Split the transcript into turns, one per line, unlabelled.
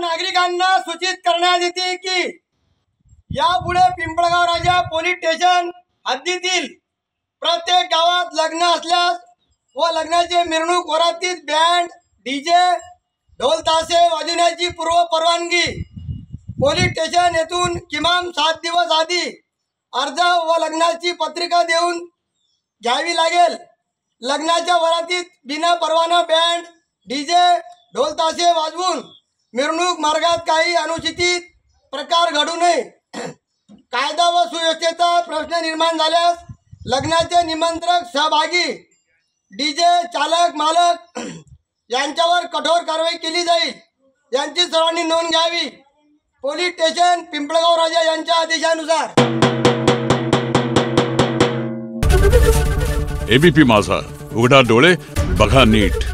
नागरिकांना सूचित करण्यात येते की यापुढे पिंपळगाव राजा पोलीस स्टेशन हद्दीतील प्रत्येक गावात लग्न असल्यास व लग्नाचे मिरवणूक वरातीत बँड डीजे ढोल ताशे वाजवण्याची पूर्व परवानगी पोलीस स्टेशन येथून किमान 7 दिवस आधी अर्ज व लग्नाची पत्रिका देऊन घ्यावी लागेल। लग्नाच्या वरातीत बिना परवाना बँड डीजे ढोल ताशे वाजवून मिरवणूक मार्गात काही अनुचित प्रकार घडू नये। कायदा व सुव्यवस्थेचा प्रश्न निर्माण झाल्यास लग्नाचे निमंत्रक सहभागी डीजे चालक मालक यांच्यावर कठोर कारवाई केली जाईल, यांची सर्वांनी नोंद घ्यावी। पोलीस स्टेशन पिंपळगाव राजा यांच्या आदेशानुसार।
एबीपी माझा, उघडा डोळे बघा नीट।